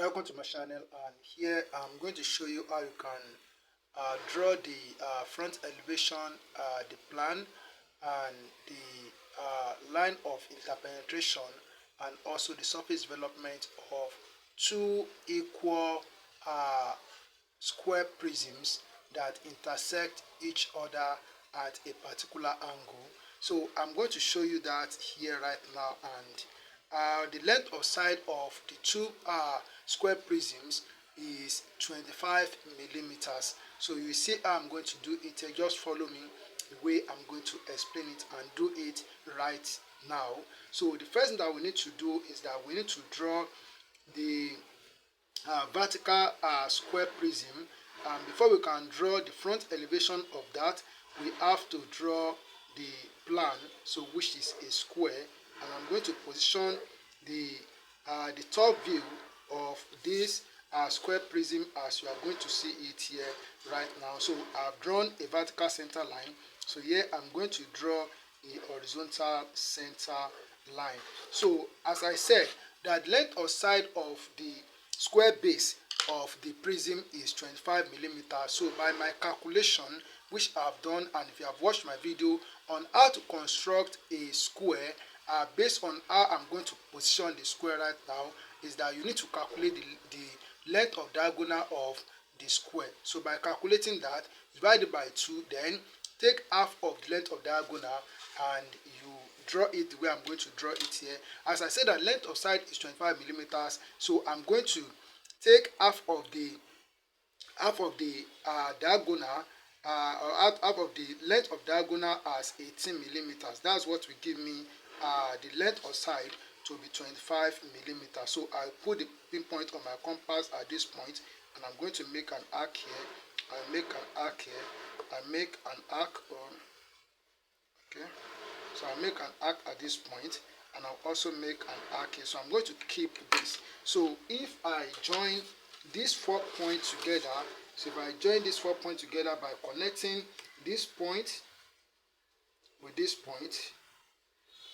Welcome to my channel, and here I'm going to show you how you can draw the front elevation, the plan, and the line of interpenetration, and also the surface development of two equal square prisms that intersect each other at a particular angle. So I'm going to show you that here right now, and the length of side of the two square prisms is 25 millimeters. So you see how I'm going to do it here. Just follow me the way I'm going to explain it and do it right now. So the first thing that we need to do is that we need to draw the vertical square prism. Before we can draw the front elevation of that, we have to draw the plan, so which is a square, and I'm going to position the top view of this square prism as you are going to see it here right now. So I've drawn a vertical center line, so here I'm going to draw a horizontal center line. So as I said, that length or side of the square base of the prism is 25 millimeters. So by my calculation, which I've done, and if you have watched my video on how to construct a square based on how I'm going to position the square right now, is that you need to calculate the length of diagonal of the square. So by calculating that, divide it by 2, then take half of the length of diagonal and you draw it the way I'm going to draw it here. As I said, that length of side is 25 millimeters, so I'm going to take half of the diagonal, or half of the length of diagonal as 18 millimeters. That's what will give me the length of side to be 25 millimeters. So I'll put the pinpoint on my compass at this point, and I'm going to make an arc here. I make an arc here. I make an arc on. Okay. So I make an arc at this point, and I'll also make an arc here. So I'm going to keep this. So if I join these 4 points together, so if I join these 4 points together by connecting this point with this point,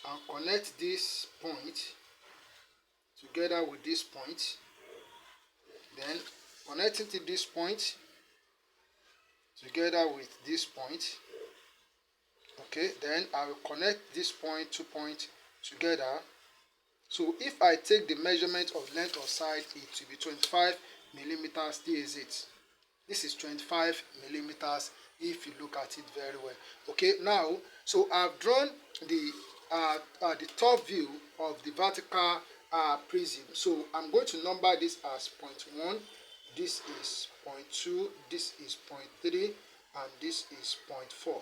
and connect this point together with this point, then connecting to this point together with this point, okay, then I will connect this point, 2 points together. So if I take the measurement of length of side, it will be 25 millimeters. This is it. This is 25 millimeters if you look at it very well. Okay, now, so I've drawn the top view of the vertical prism. So I'm going to number this as 0.1, this is 0.2, this is 0.3, and this is 0.4.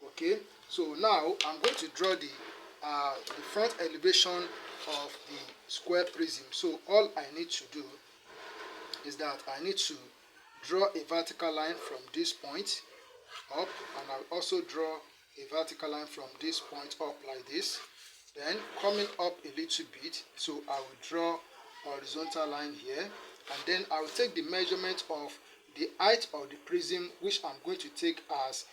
Okay, so now I'm going to draw the front elevation of the square prism. So all I need to do is that I need to draw a vertical line from this point up, and I'll also draw a vertical line from this point up like this. Then coming up a little bit, so I will draw a horizontal line here, and then I will take the measurement of the height of the prism, which I'm going to take as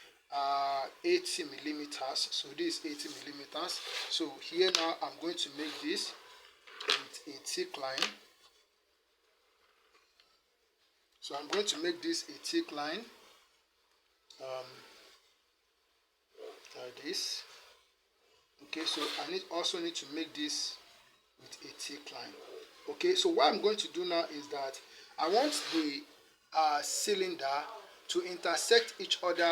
80 millimeters. So this is 80 millimeters. So here now I'm going to make this with a thick line. So I'm going to make this a thick line like this. Okay, so I also need to make this with a thick line. Okay, so what I'm going to do now is that I want the cylinder to intersect each other.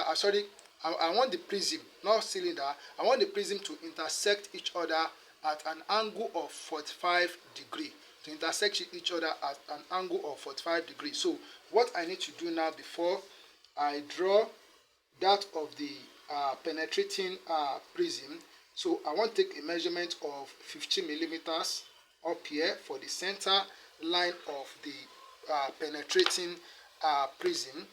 I want the prism, not cylinder. I want the prism to intersect each other at an angle of 45 degrees. To intersect each other at an angle of 45 degrees. So what I need to do now before I draw that of the penetrating prism, so I want to take a measurement of 50 millimeters up here for the center line of the penetrating prism.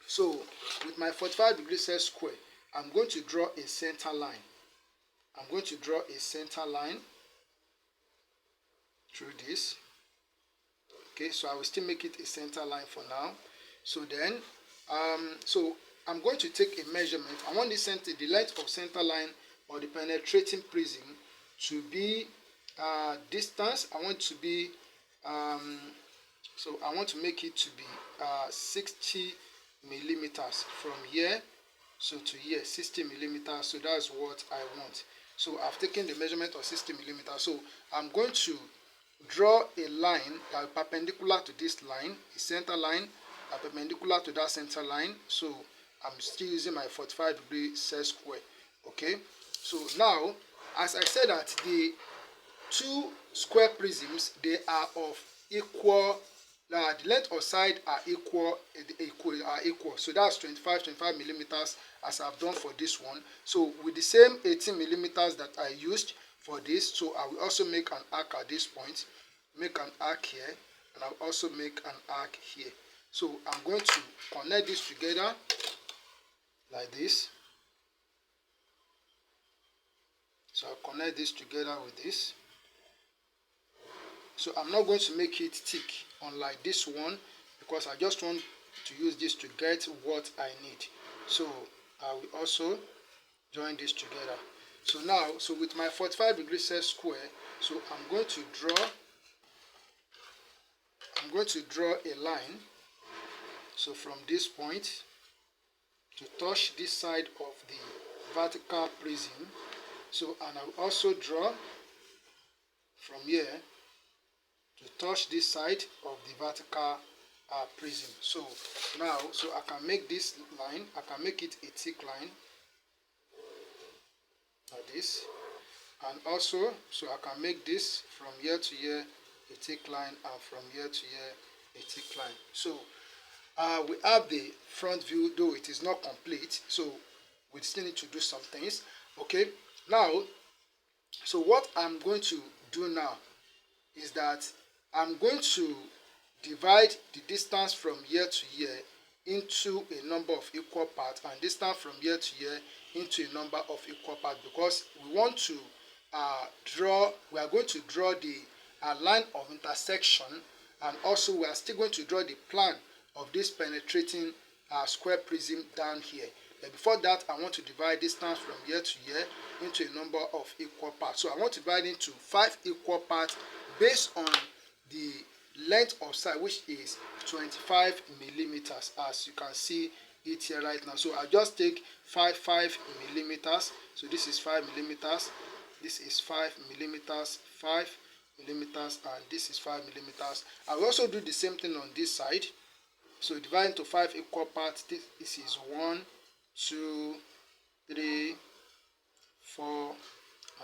So with my 45 degrees set square, I'm going to draw a center line. I'm going to draw a center line through this. Okay, so I will still make it a center line for now. So then, so I'm going to take a measurement. I want the length of center line or the penetrating prism to be distance. I want to be So I want to make it to be 60 millimeters from here so to here, 60 millimeters. So that's what I want. So I've taken the measurement of 60 millimeters. So I'm going to draw a line perpendicular to this line, a center line perpendicular to that center line. So I'm still using my 45-degree set square. Okay, so now as I said that the two square prisms, they are of equal, the length of side are equal, so that's 25 millimeters as I've done for this one. So with the same 18 millimeters that I used for this, so I will also make an arc at this point, make an arc here, and I'll also make an arc here. So I'm going to connect this together like this. So I'll connect this together with this. So I'm not going to make it thick unlike this one, because I just want to use this to get what I need. So I will also join this together. So now, so with my 45-degree set square, so I'm going to draw a line. So from this point to touch this side of the vertical prism. So, and I will also draw from here to touch this side of the vertical prism. So now, so I can make this line, I can make it a thick line like this, and also so I can make this from here to here a thick line, and from here to here a thick line. So we have the front view, though it is not complete, so we still need to do some things. Okay, now, so what I'm going to do now is that I'm going to divide the distance from here to here into a number of equal parts, and distance from here to here into a number of equal parts, because we want to we are going to draw the line of intersection, and also we are still going to draw the plan of this penetrating square prism down here. But before that, I want to divide distance from here to here into a number of equal parts. So I want to divide into 5 equal parts based on the length of side, which is 25 millimeters, as you can see it here right now. So I just take 5 millimeters. So this is 5 millimeters, this is 5 millimeters, 5 millimeters, and this is 5 millimeters. I will also do the same thing on this side. So divide into 5 equal parts. This is 1, 2, 3, 4,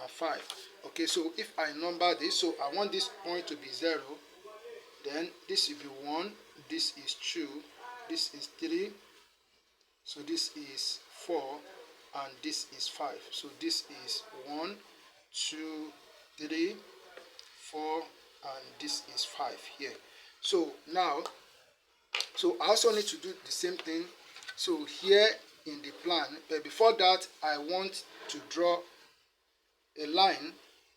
and 5. Okay, so if I number this, so I want this point to be 0, then this will be 1, this is 2, this is 3, so this is 4, and this is 5. So this is 1, 2, 3, 4, and this is 5 here. So now, so I also need to do the same thing. So here in the plan, but before that, I want to draw a line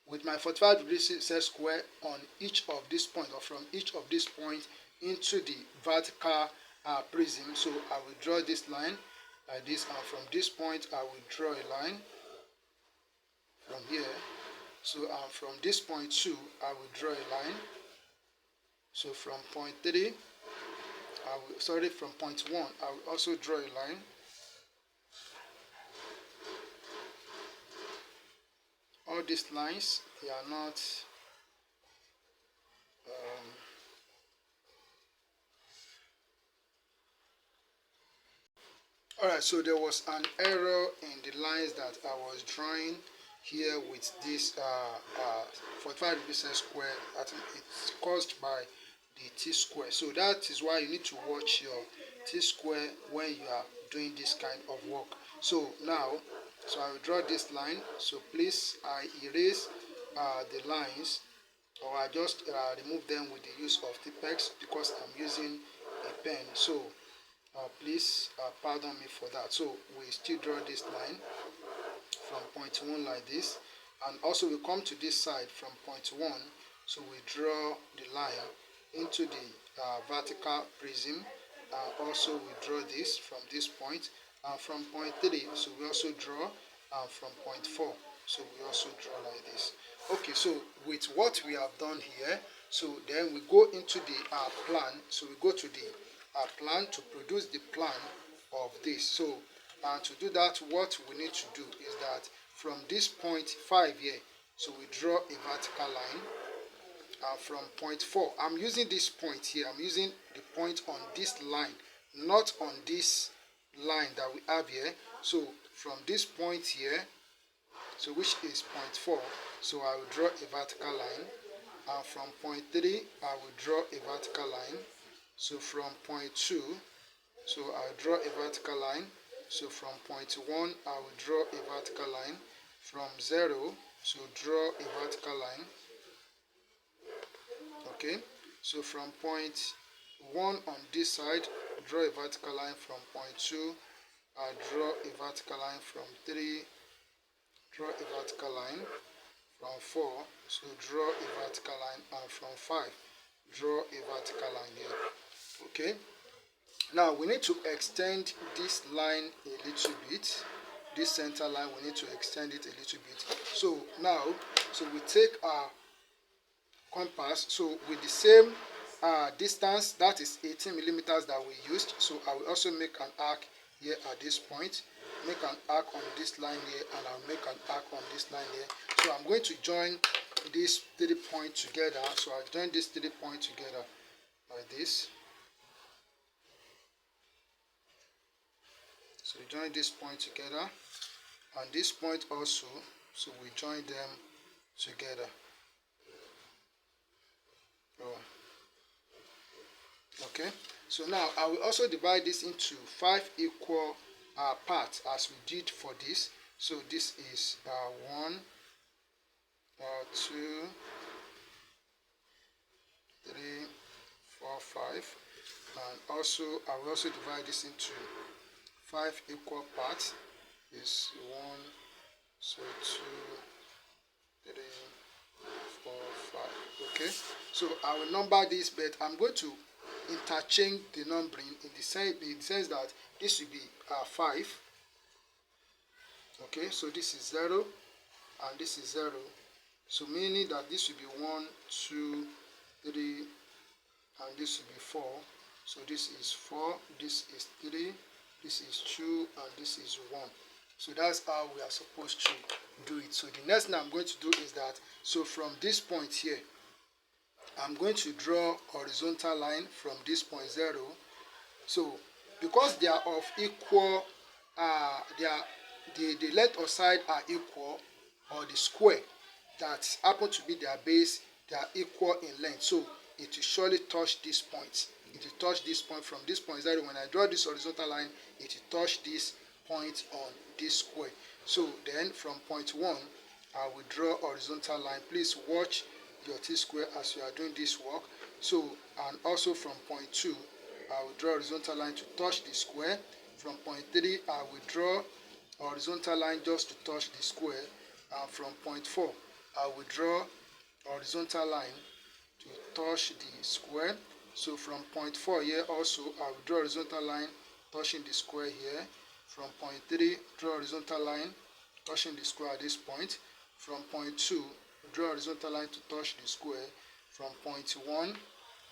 with my 45-degree set square on each of these points, or from each of these points into the vertical prism. So I will draw this line like this, and from this point I will draw a line from here. So from this point 2, I will draw a line. So from point 3, from point 1, I will also draw a line. All these lines, they are not alright, so there was an error in the lines that I was drawing here with this 45-degree set square. I think it's caused by the T-square. So that is why you need to watch your T-square when you are doing this kind of work. So now, so I will draw this line. So please, I erase the lines, or I just remove them with the use of Tipex, because I'm using a pen. So please pardon me for that. So we still draw this line from point 1 like this, and also we come to this side from point 1. So we draw the line into the vertical prism. Also we draw this from this point, and from point 3, so we also draw from point 4, so we also draw like this. Okay, so with what we have done here, So then we go into the plan. So we go to the plan to produce the plan of this. So to do that, what we need to do is that from this point 5 here, so we draw a vertical line. From point 4, I'm using this point here, I'm using the point on this line, not on this line that we have here. So from this point here, so which is point 4, so I will draw a vertical line. And from point 3, I will draw a vertical line. So from point 2, so I will draw a vertical line. So from point 1, I will draw a vertical line. From 0, so draw a vertical line. Okay, so from point 1 on this side, draw a vertical line. From point 2, I draw a vertical line. From 3, draw a vertical line. From 4, so draw a vertical line. And from 5, draw a vertical line here. Okay, now we need to extend this line a little bit. This center line, we need to extend it a little bit. So now, so we take our compass, so with the same distance, that is 18 millimeters that we used. So I will also make an arc here at this point, make an arc on this line here, and I'll make an arc on this line here. So I'm going to join these 3 points together. So I'll join these 3 points together like this. So we join this point together, and this point also, so we join them together. Okay, so now I will also divide this into 5 equal parts as we did for this. So this is 1, 2, 3, 4, 5, and also I will also divide this into 5 equal parts. Is 1, so 2, 3, 4, 5. Okay, so I will number this, but I'm going to interchange the numbering in the sense that this will be 5. Okay, so this is 0 and this is 0. So meaning that this will be 1, 2, 3, and this will be 4. So this is 4, this is 3, this is 2, and this is 1. So that's how we are supposed to do it. So the next thing I'm going to do is that, so from this point here, I'm going to draw horizontal line from this point 0. So because they are of equal, the length of side are equal, or the square that happen to be their base, they are equal in length. So it will surely touch this point. It will touch this point from this point 0. When I draw this horizontal line, it will touch this point on this square. So then from point 1, I will draw horizontal line. Please watch your T-square as you are doing this work. So, and also from point 2, I will draw horizontal line to touch the square. From point 3, I will draw horizontal line just to touch the square. And from point 4, I will draw horizontal line to touch the square. So from point 4 here also, I will draw horizontal line touching the square here. From point 3, draw horizontal line touching the square at this point. From point 2, draw horizontal line to touch the square. From point 1,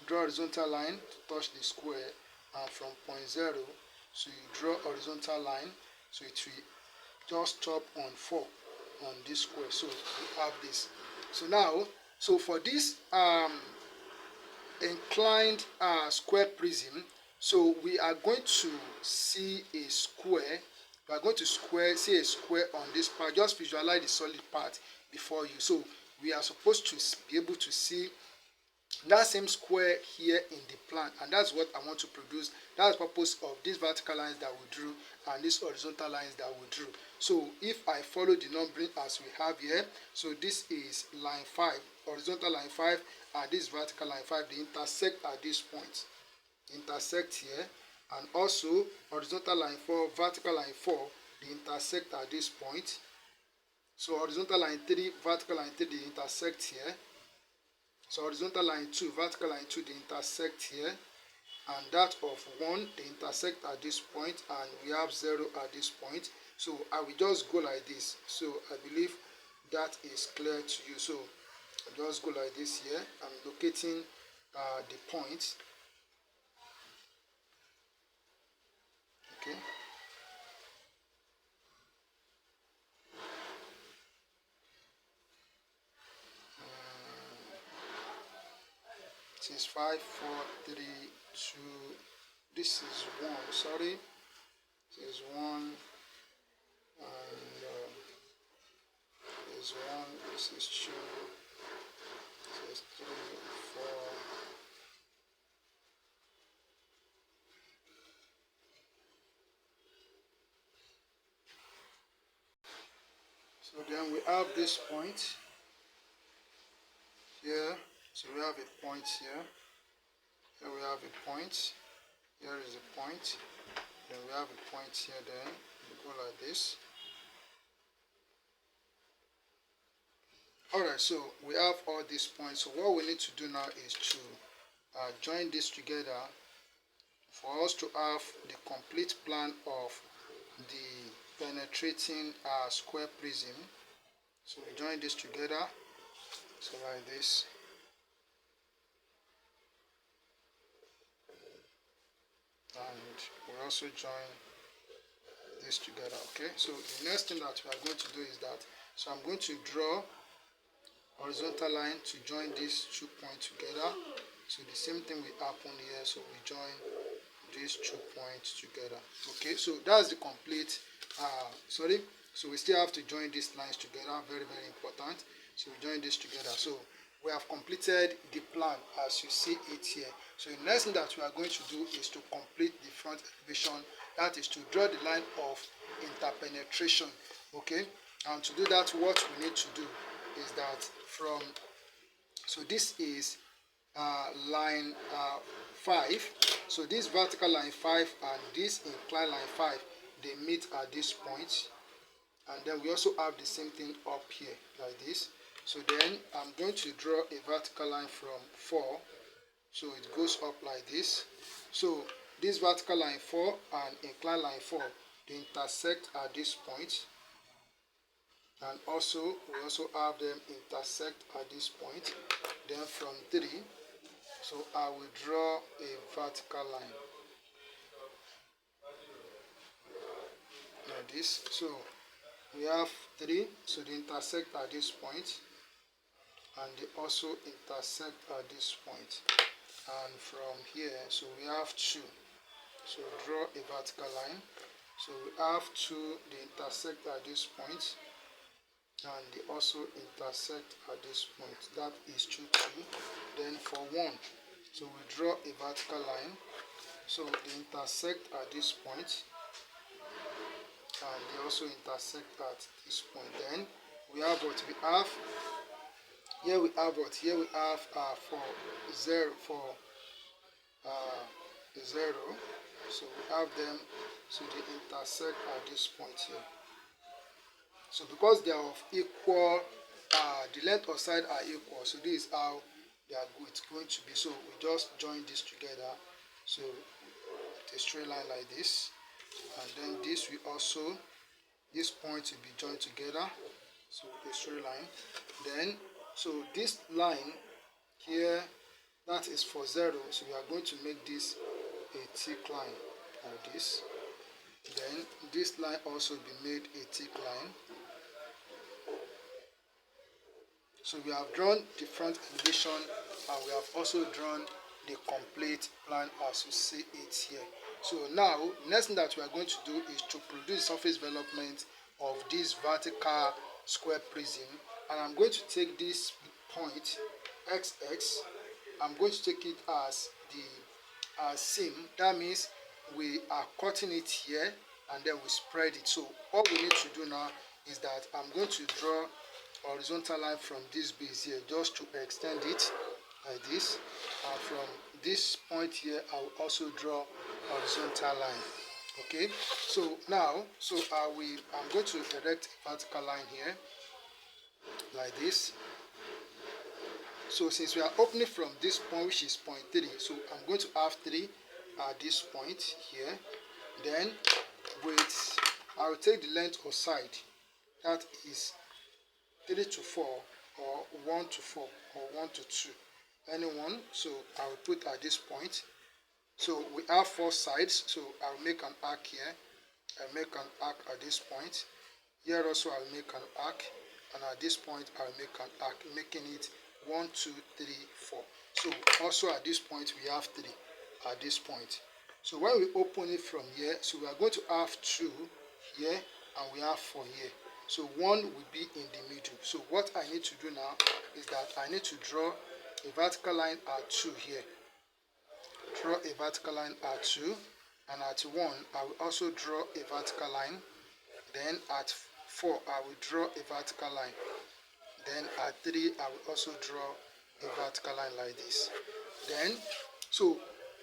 draw horizontal line to touch the square. And from point 0, so you draw horizontal line, so it will just chop on 4 on this square. So we have this. So now, so for this inclined square prism, so we are going to see a square. We are going to see a square on this part. Just visualize the solid part before you. So we are supposed to be able to see that same square here in the plan, and that's what I want to produce. That's the purpose of these vertical lines that we drew and these horizontal lines that we drew. So if I follow the numbering as we have here, so this is line 5, horizontal line 5, and this vertical line 5, they intersect at this point. Intersect here, and also horizontal line 4, vertical line 4, they intersect at this point. So horizontal line 3, vertical line 3, they intersect here. So horizontal line 2, vertical line 2, they intersect here. And that of 1, they intersect at this point, and we have 0 at this point. So I will just go like this. So I believe that is clear to you. So I'll just go like this here. I'm locating the point. Okay. It is 5, 4, 3, 2. This is 1. Sorry. This is 1. And this is 1. This is 2. This is 3, 4. So then we have this point here. So we have a point here. Here we have a point. Here is a point. Then we have a point here. Then we go like this. Alright, so we have all these points. So what we need to do now is to join this together for us to have the complete plan of the penetrating square prism. So we join this together. So like this. And we also join this together. Okay, so the next thing that we are going to do is that, so I'm going to draw horizontal line to join these 2 points together. So the same thing will happen here. So we join these 2 points together. Okay, so that's the complete so we still have to join these lines together. Very, very important. So we join this together. So we have completed the plan as you see it here. So the next thing that we are going to do is to complete the front elevation. That is to draw the line of interpenetration. Okay, and to do that, what we need to do is that from, so this is line 5. So this vertical line 5 and this inclined line 5, they meet at this point. And then we also have the same thing up here like this. So then I'm going to draw a vertical line from 4. So it goes up like this. So this vertical line 4 and inclined line 4, they intersect at this point. And also we also have them intersect at this point. Then from 3, so I will draw a vertical line like this. So we have 3, so they intersect at this point, and they also intersect at this point. And from here, so we have 2, so draw a vertical line. So we have 2, they intersect at this point, and they also intersect at this point. That is 2, 2. Then for 1, so we draw a vertical line. So they intersect at this point, and they also intersect at this point. Then we have what we have here. We have what here we have for 0 for 0. So we have them. So they intersect at this point here. So because they are of equal, the length of side are equal. So this is how they are it's going to be. So we just join this together. So a straight line like this, and then this will also, this point will be joined together. So a straight line. Then so this line here, that is for 0. So we are going to make this a thick line like this. Then this line also be made a thick line. So we have drawn the front elevation, and we have also drawn the complete plan as you see it here. So now, next thing that we are going to do is to produce surface development of this vertical square prism. And I'm going to take this point XX, I'm going to take it as the seam. That means we are cutting it here and then we spread it. So what we need to do now is that I'm going to draw a horizontal line from this base here just to extend it like this. And from this point here, I will also draw a horizontal line. Okay, so now, I'm going to erect a vertical line here like this. So since we are opening from this point, which is point 3, so I'm going to have 3 at this point here. Then I will take the length of side, that is 3 to 4 or 1 to 4 or 1 to 2, anyone. So I will put at this point. So we have 4 sides, so I'll make an arc here. I'll make an arc at this point. Here also I'll make an arc, and at this point I'll make an arc, making it 1, 2, 3, 4. So also at this point we have 3 at this point. So when we open it from here, so we are going to have 2 here and we have 4 here. So 1 will be in the middle. So what I need to do now is that I need to draw a vertical line at 2 here. Draw a vertical line at 2, and at 1 I will also draw a vertical line. Then at 4 I will draw a vertical line. Then at 3 I will also draw a vertical line like this. Then, so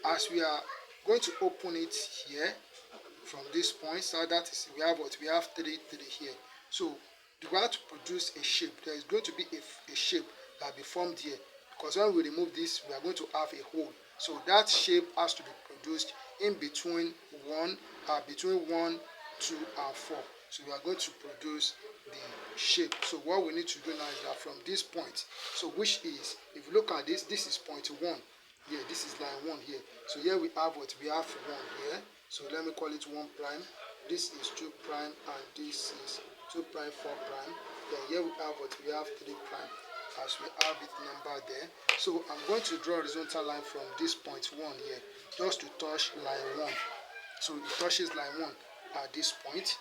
as we are going to open it here from this point, so that is, we have what? We have 3 here. So we have to produce a shape. There is going to be a shape that will be formed here, because when we remove this, we are going to have a hole. So that shape has to be produced in between 1, 2, and 4. So we are going to produce the shape. So what we need to do now is that from this point, so which is, if you look at this, this is point 1 here, this is line 1 here. So here we have what? We have 1 here. So let me call it 1 prime. This is 2 prime, and this is 2 prime, 4 prime. Then here we have what? We have 3 prime, as we have it numbered there. So I'm going to draw a horizontal line from this point 1 here, just to touch line 1. So it touches line 1 at this point.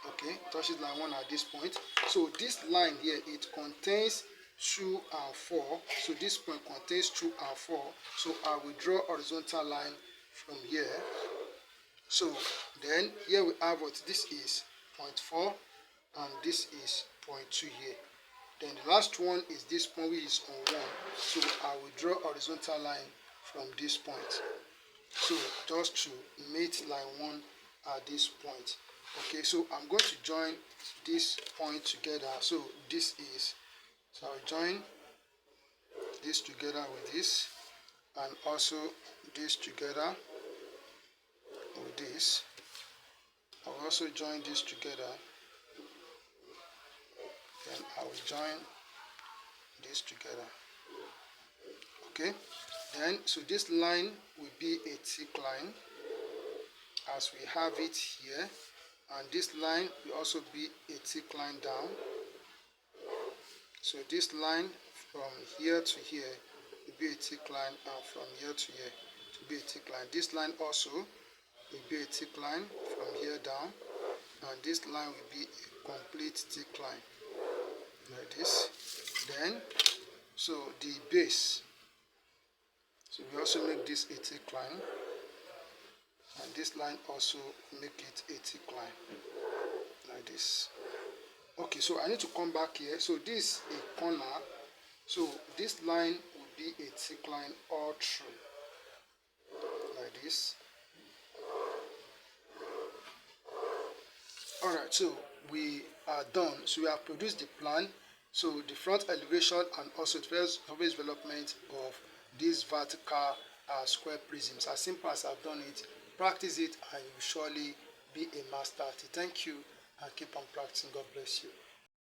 Okay, touches line 1 at this point. So this line here, it contains 2 and 4. So this point contains 2 and 4. So I will draw a horizontal line from here. So then here we have what? This is point 4, and this is point 2 here. Then the last one is this point, which is on 1. So I will draw a horizontal line from this point. So just to meet line 1 at this point. Okay, so I'm going to join this point together. So this is, so I'll join this together with this, and also this together with this. I'll also join this together. Then I will join this together. Okay, then so this line will be a thick line, as we have it here, and this line will also be a thick line down. So this line from here to here will be a thick line, and from here to here to be a thick line. This line also will be a thick line from here down, and this line will be a complete thick line like this. Then, so the base, so we also make this a thick line, and this line also make it a thick line like this. Okay, so I need to come back here. So this is a corner, so this line will be a thick line all through like this. Alright, so we are done. So we have produced the plan, so the front elevation, and also the surface development of these vertical square prisms. As simple as I've done it, practice it and you will surely be a master at it. Thank you, and keep on practicing. God bless you.